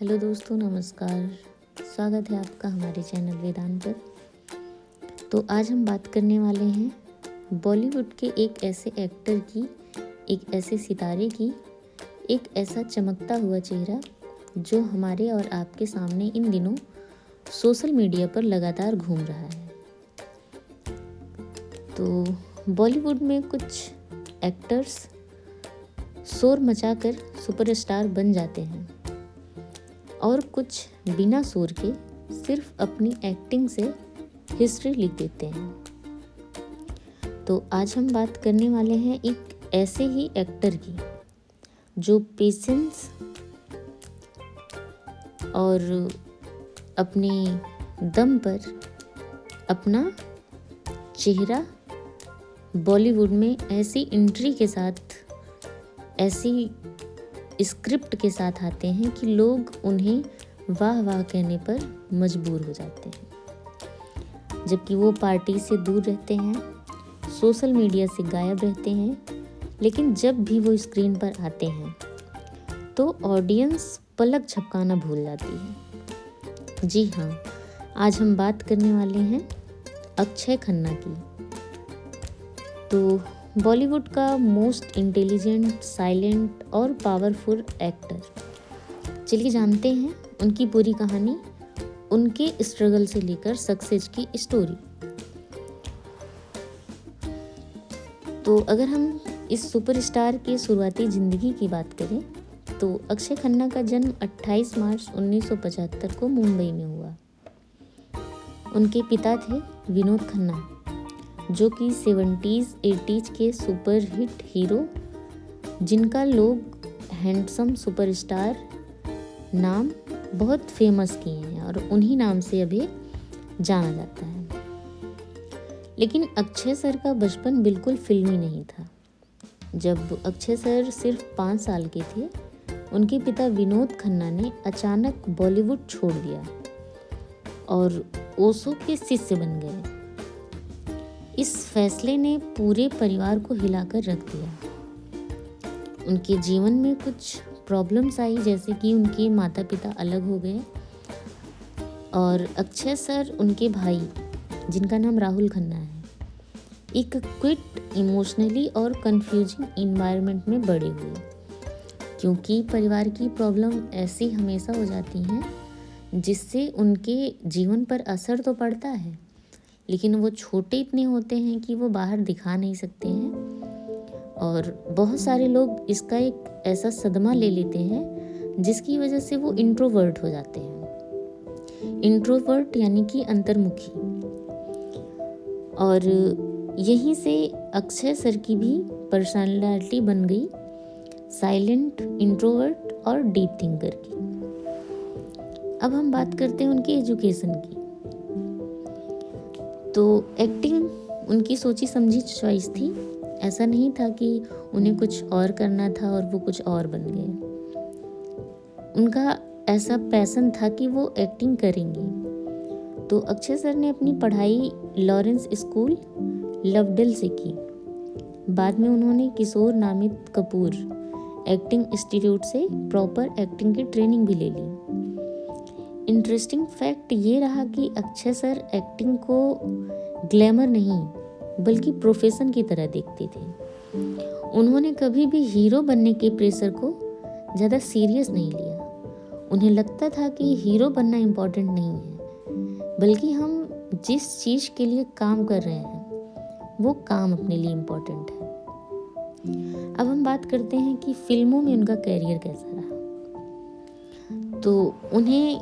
Hello दोस्तों, नमस्कार। स्वागत है आपका हमारे चैनल वेदांत पर। तो आज हम बात करने वाले हैं बॉलीवुड के एक ऐसे एक्टर की, एक ऐसे सितारे की, एक ऐसा चमकता हुआ चेहरा जो हमारे और आपके सामने इन दिनों सोशल मीडिया पर लगातार घूम रहा है। तो बॉलीवुड में कुछ एक्टर्स शोर मचाकर सुपरस्टार बन जाते हैं और कुछ बिना शोर के सिर्फ अपनी एक्टिंग से हिस्ट्री लिख देते हैं। तो आज हम बात करने वाले हैं एक ऐसे ही एक्टर की जो पेशेंस और अपने दम पर अपना चेहरा बॉलीवुड में ऐसी एंट्री के साथ, ऐसी स्क्रिप्ट के साथ आते हैं कि लोग उन्हें वाह वाह कहने पर मजबूर हो जाते हैं। जबकि वो पार्टी से दूर रहते हैं, सोशल मीडिया से गायब रहते हैं, लेकिन जब भी वो स्क्रीन पर आते हैं तो ऑडियंस पलक झपकाना भूल जाती है। जी हाँ, आज हम बात करने वाले हैं अक्षय खन्ना की। तो बॉलीवुड का मोस्ट इंटेलिजेंट, साइलेंट और पावरफुल एक्टर। चलिए जानते हैं उनकी पूरी कहानी, उनके स्ट्रगल से लेकर सक्सेस की स्टोरी। तो अगर हम इस सुपरस्टार के शुरुआती ज़िंदगी की बात करें तो अक्षय खन्ना का जन्म 28 मार्च 1975 को मुंबई में हुआ। उनके पिता थे विनोद खन्ना, जो कि 70s 80s के सुपर हिट हीरो, जिनका लोग हैंडसम सुपरस्टार नाम बहुत फेमस किए हैं और उन्हीं नाम से अभी जाना जाता है। लेकिन अक्षय सर का बचपन बिल्कुल फिल्मी नहीं था। जब अक्षय सर सिर्फ 5 साल के थे, उनके पिता विनोद खन्ना ने अचानक बॉलीवुड छोड़ दिया और ओशो के शिष्य बन गए। इस फैसले ने पूरे परिवार को हिलाकर रख दिया। उनके जीवन में कुछ प्रॉब्लम्स आई, जैसे कि उनके माता पिता अलग हो गए और अक्षय सर, उनके भाई जिनका नाम राहुल खन्ना है, एक क्विट, इमोशनली और कंफ्यूजिंग इन्वायरमेंट में बड़े हुए। क्योंकि परिवार की प्रॉब्लम ऐसी हमेशा हो जाती हैं जिससे उनके जीवन पर असर तो पड़ता है, लेकिन वो छोटे इतने होते हैं कि वो बाहर दिखा नहीं सकते हैं और बहुत सारे लोग इसका एक ऐसा सदमा ले लेते हैं जिसकी वजह से वो इंट्रोवर्ट हो जाते हैं। इंट्रोवर्ट यानी कि अंतर्मुखी। और यहीं से अक्षय सर की भी पर्सनालिटी बन गई साइलेंट, इंट्रोवर्ट और डीप थिंकर की। अब हम बात करते हैं उनके एजुकेशन की। तो एक्टिंग उनकी सोची समझी चॉइस थी। ऐसा नहीं था कि उन्हें कुछ और करना था और वो कुछ और बन गए। उनका ऐसा पैशन था कि वो एक्टिंग करेंगे। तो अक्षय सर ने अपनी पढ़ाई लॉरेंस स्कूल, लवडेल से की। बाद में उन्होंने किशोर नामित कपूर एक्टिंग इंस्टीट्यूट से प्रॉपर एक्टिंग की ट्रेनिंग भी ले ली। इंटरेस्टिंग फैक्ट ये रहा कि अक्षय सर एक्टिंग को ग्लैमर नहीं बल्कि प्रोफेशन की तरह देखते थे। उन्होंने कभी भी हीरो बनने के प्रेशर को ज़्यादा सीरियस नहीं लिया। उन्हें लगता था कि हीरो बनना इम्पोर्टेंट नहीं है, बल्कि हम जिस चीज़ के लिए काम कर रहे हैं वो काम अपने लिए इम्पोर्टेंट है। अब हम बात करते हैं कि फिल्मों में उनका कैरियर कैसा रहा। तो उन्हें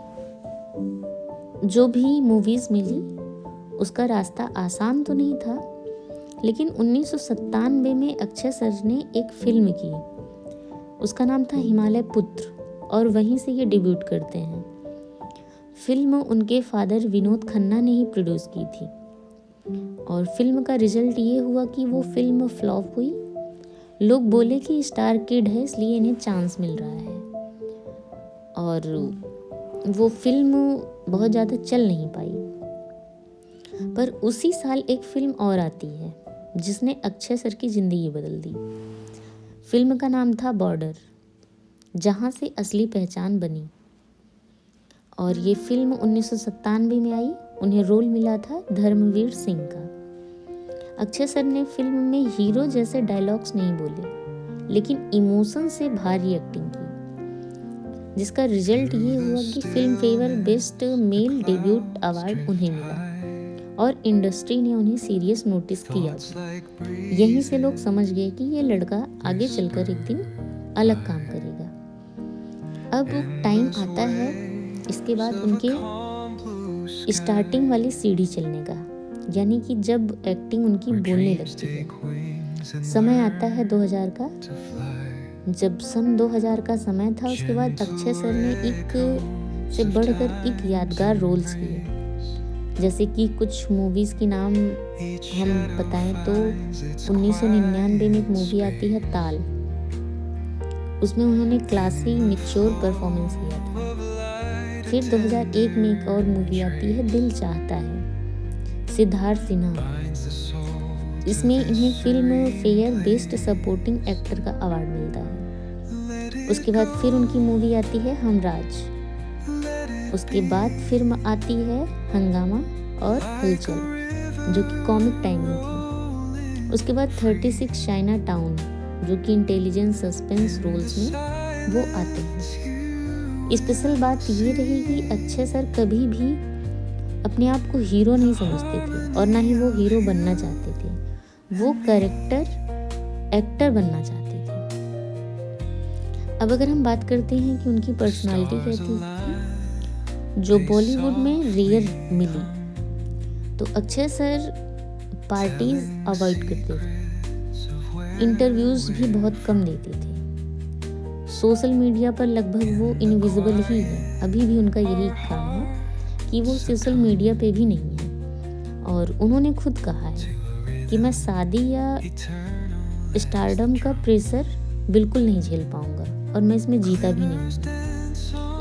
जो भी मूवीज़ मिली उसका रास्ता आसान तो नहीं था, लेकिन 1997 में अक्षय सर ने एक फिल्म की। उसका नाम था हिमालय पुत्र और वहीं से ये डेब्यूट करते हैं। फिल्म उनके फादर विनोद खन्ना ने ही प्रोड्यूस की थी और फिल्म का रिजल्ट ये हुआ कि वो फिल्म फ्लॉप हुई। लोग बोले कि स्टार किड है इसलिए इन्हें चांस मिल रहा है, और वो फिल्म बहुत ज़्यादा चल नहीं पाई। पर उसी साल एक फिल्म और आती है जिसने अक्षय सर की ज़िंदगी बदल दी। फिल्म का नाम था बॉर्डर, जहाँ से असली पहचान बनी। और ये फिल्म 1997 में आई। उन्हें रोल मिला था धर्मवीर सिंह का। अक्षय सर ने फिल्म में हीरो जैसे डायलॉग्स नहीं बोले, लेकिन इमोशन से भारी एक्टिंग की, जिसका रिजल्ट ये हुआ कि film fair best male debut award उन्हें मिला और इंडस्ट्री ने उन्हें सीरियस नोटिस किया। यहीं से लोग समझ गए कि ये लड़का आगे चलकर एक दिन अलग काम करेगा। अब टाइम आता है इसके बाद उनके स्टार्टिंग वाली सीढ़ी चलने का, यानी कि जब एक्टिंग उनकी बोलने लगती है। समय आता है 2000 का। जब सन 2000 का समय था, उसके बाद अक्षय सर ने एक से बढ़कर एक यादगार रोल्स किए। जैसे कि कुछ मूवीज़ की नाम हम बताएं तो 1999 में एक मूवी आती है ताल। उसमें उन्होंने क्लासी मैच्योर परफॉर्मेंस किया था। फिर 2001 में एक और मूवी आती है दिल चाहता है, सिद्धार्थ सिन्हा। इसमें इन्हें film fair best supporting actor का अवार्ड मिलता है। उसके बाद फिर उनकी मूवी आती है हमराज। उसके बाद फिल्म आती है हंगामा और हलचल, जो कि कॉमिक टाइमिंग थी। उसके बाद 36 चाइना टाउन, जो कि इंटेलिजेंस सस्पेंस रोल्स में वो आते हैं। स्पेशल बात ये रही कि अक्षय सर कभी भी अपने आप को हीरो नहीं समझते थे और ना ही वो हीरो बनना चाहते थे। वो कैरेक्टर एक्टर बनना चाहते थे। अब अगर हम बात करते हैं कि उनकी पर्सनालिटी कैसी थी, जो बॉलीवुड में रेयर मिली, तो अक्षय सर पार्टीज अवॉइड करते थे, इंटरव्यूज भी बहुत कम देते थे, सोशल मीडिया पर लगभग वो इनविजिबल ही है। अभी भी उनका यही काम है कि वो सोशल मीडिया पे भी नहीं है। और उन्होंने खुद कहा है कि मैं शादी या स्टारडम का प्रेशर बिल्कुल नहीं झेल पाऊंगा और मैं इसमें जीता भी नहीं हूँ।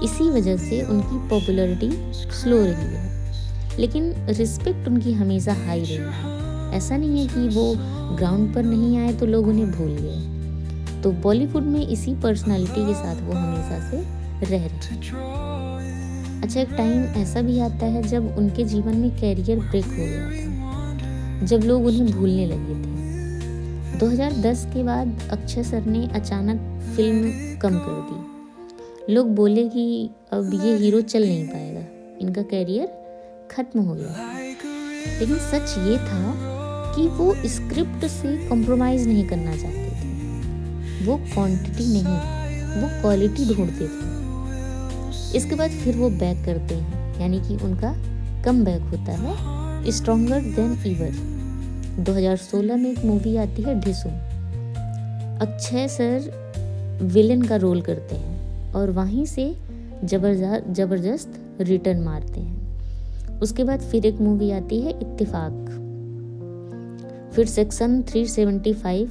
इसी वजह से उनकी पॉपुलैरिटी स्लो रही है, लेकिन रिस्पेक्ट उनकी हमेशा हाई रही है। ऐसा नहीं है कि वो ग्राउंड पर नहीं आए तो लोग उन्हें भूल गए। तो बॉलीवुड में इसी पर्सनालिटी के साथ वो हमेशा से रह रहे हैं। अच्छा, एक टाइम ऐसा भी आता है जब उनके जीवन में कैरियर ब्रेक हो गया था, जब लोग उन्हें भूलने लगे थे। 2010 के बाद अक्षय सर ने अचानक फिल्म कम कर दी। लोग बोले कि अब ये हीरो चल नहीं पाएगा, इनका कैरियर खत्म हो गया। लेकिन सच ये था कि वो स्क्रिप्ट से कॉम्प्रोमाइज़ नहीं करना चाहते थे। वो क्वांटिटी नहीं, वो क्वालिटी ढूंढते थे। इसके बाद फिर वो बैक करते हैं, यानी कि उनका कम बैक होता है स्ट्रॉन्गर देन एवर। 2016 में एक मूवी आती है ढिसुम। अक्षय सर विलेन का रोल करते हैं और वहीं से जबरदस्त रिटर्न मारते हैं। उसके बाद फिर एक मूवी आती है इत्तेफाक। फिर सेक्शन 375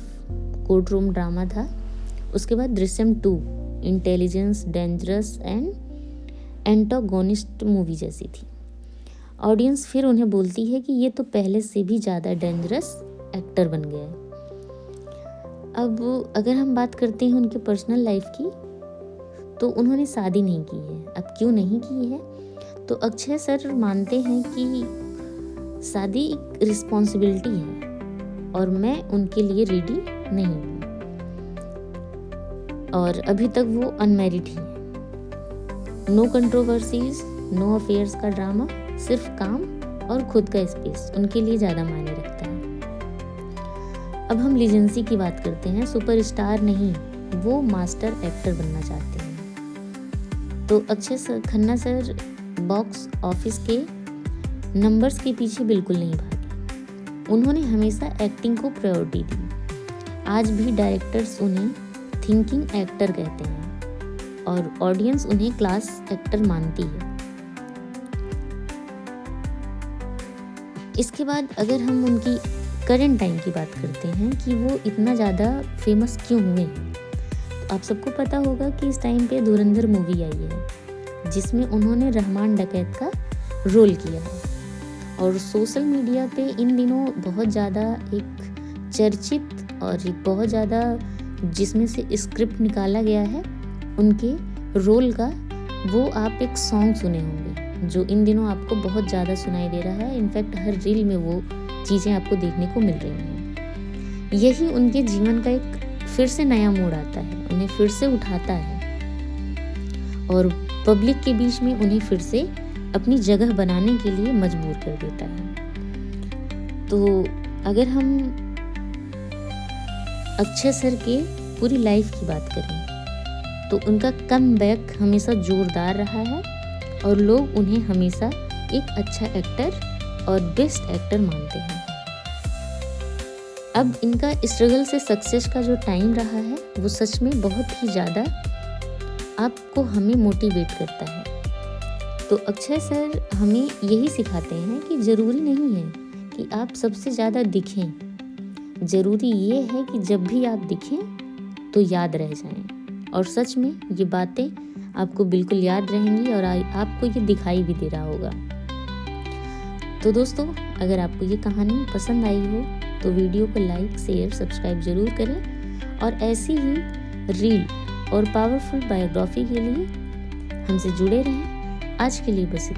कोर्ट रूम ड्रामा था। उसके बाद Drishyam 2 intelligence dangerous and antagonist movie जैसी थी। ऑडियंस फिर उन्हें बोलती है कि ये तो पहले से भी ज़्यादा डेंजरस एक्टर बन गया है। अब अगर हम बात करते हैं उनके पर्सनल लाइफ की, तो उन्होंने शादी नहीं की है। अब क्यों नहीं की है, तो अक्षय सर मानते हैं कि शादी एक रिस्पॉन्सिबिलिटी है और मैं उनके लिए रेडी नहीं हूँ। और अभी तक वो अनमैरिड ही। नो कंट्रोवर्सीज, नो अफेयर्स का ड्रामा, सिर्फ काम और खुद का स्पेस उनके लिए ज़्यादा मायने रखता है। अब हम लीजेंसी की बात करते हैं। सुपरस्टार नहीं, वो मास्टर एक्टर बनना चाहते हैं। तो Akshay Khanna sir box office के नंबर्स के पीछे बिल्कुल नहीं भागे। उन्होंने हमेशा एक्टिंग को प्रायोरिटी दी। आज भी डायरेक्टर्स उन्हें थिंकिंग एक्टर कहते हैं और ऑडियंस उन्हें क्लास एक्टर मानती है। इसके बाद अगर हम उनकी करंट टाइम की बात करते हैं कि वो इतना ज़्यादा फेमस क्यों हुए हैं, तो आप सबको पता होगा कि इस टाइम पे धुरंधर मूवी आई है, जिसमें उन्होंने रहमान डकैत का रोल किया है। और सोशल मीडिया पे इन दिनों बहुत ज़्यादा एक चर्चित और एक बहुत ज़्यादा जिसमें से स्क्रिप्ट निकाला गया है उनके रोल का, वो आप एक सॉन्ग सुने होंगे जो इन दिनों आपको बहुत ज़्यादा सुनाई दे रहा है। इनफैक्ट हर रील में वो चीज़ें आपको देखने को मिल रही हैं। यही उनके जीवन का एक फिर से नया मोड़ आता है, उन्हें फिर से उठाता है और पब्लिक के बीच में उन्हें फिर से अपनी जगह बनाने के लिए मजबूर कर देता है। तो अगर हम अक्षय सर के पूरी लाइफ की बात करें तो उनका कमबैक हमेशा जोरदार रहा है और लोग उन्हें हमेशा एक अच्छा एक्टर और बेस्ट एक्टर मानते हैं। अब इनका स्ट्रगल से सक्सेस का जो टाइम रहा है वो सच में बहुत ही ज़्यादा आपको हमें मोटिवेट करता है। तो अक्षय सर हमें यही सिखाते हैं कि ज़रूरी नहीं है कि आप सबसे ज़्यादा दिखें, ज़रूरी ये है कि जब भी आप दिखें तो याद रह जाएं। और सच में ये बातें आपको बिल्कुल याद रहेंगी और आपको ये दिखाई भी दे रहा होगा। तो दोस्तों, अगर आपको ये कहानी पसंद आई हो तो वीडियो को लाइक, शेयर, सब्सक्राइब ज़रूर करें और ऐसी ही रील और पावरफुल बायोग्राफी के लिए हमसे जुड़े रहें। आज के लिए बस इतना।